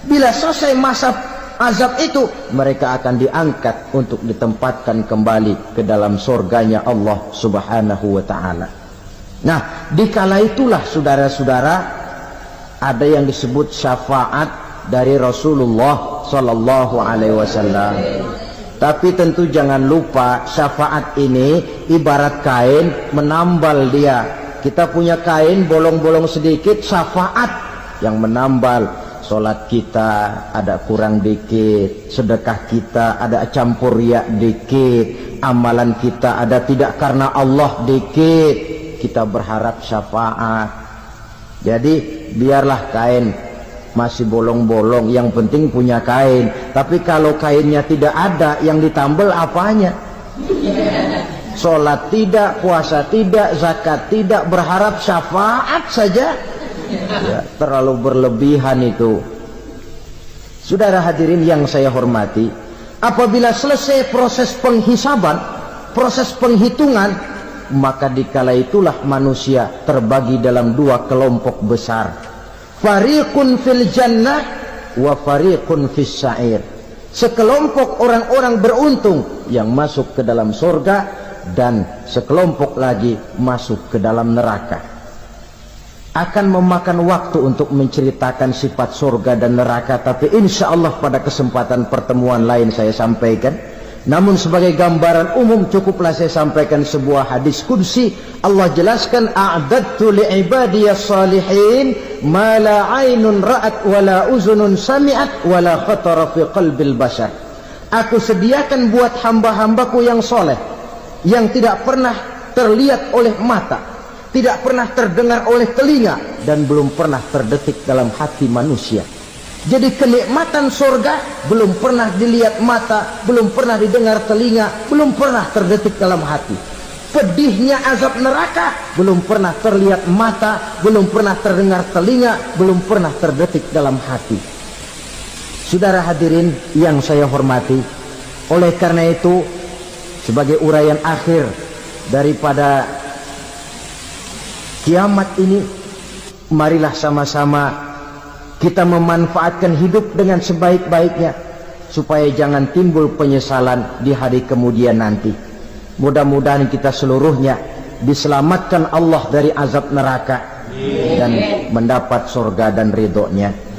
Bila selesai masa azab itu, mereka akan diangkat untuk ditempatkan kembali ke dalam surganya Allah subhanahu wa ta'ala. Nah, dikala itulah saudara-saudara, ada yang disebut syafaat dari Rasulullah sallallahu alaihi wasallam. Tapi tentu jangan lupa, syafaat ini ibarat kain menambal dia. Kita punya kain bolong-bolong sedikit, syafaat yang menambal. Sholat kita ada kurang dikit, sedekah kita ada campur riak dikit, amalan kita ada tidak karena Allah dikit, kita berharap syafaat. Jadi biarlah kain masih bolong-bolong, yang penting punya kain. Tapi kalau kainnya tidak ada, yang ditambal apanya? Sholat tidak, puasa tidak, zakat tidak, berharap syafaat saja. Ya, terlalu berlebihan itu. Saudara hadirin yang saya hormati, apabila selesai proses penghisaban, proses penghitungan, maka dikala itulah manusia terbagi dalam dua kelompok besar. Fariqun fil jannah wa fariqun fis sa'ir. Sekelompok orang-orang beruntung yang masuk ke dalam surga, dan sekelompok lagi masuk ke dalam neraka. Akan memakan waktu untuk menceritakan sifat surga dan neraka, tapi insya Allah pada kesempatan pertemuan lain saya sampaikan. Namun sebagai gambaran umum cukuplah saya sampaikan sebuah hadis qudsi. Allah jelaskan, a'dadtu li'ibadiyas salihin ma la 'ainun ra'at wa la uzunun sami'at wa la khatara fi qalbil bashar. Aku sediakan buat hamba-hambaku yang soleh, yang tidak pernah terlihat oleh mata, tidak pernah terdengar oleh telinga, dan belum pernah terdetik dalam hati manusia. Jadi kenikmatan surga belum pernah dilihat mata, belum pernah didengar telinga, belum pernah terdetik dalam hati. Pedihnya azab neraka belum pernah terlihat mata, belum pernah terdengar telinga, belum pernah terdetik dalam hati. Saudara hadirin yang saya hormati, oleh karena itu sebagai uraian akhir daripada kiamat ini, marilah sama-sama kita memanfaatkan hidup dengan sebaik-baiknya supaya jangan timbul penyesalan di hari kemudian nanti. Mudah-mudahan kita seluruhnya diselamatkan Allah dari azab neraka dan mendapat surga dan ridhonya.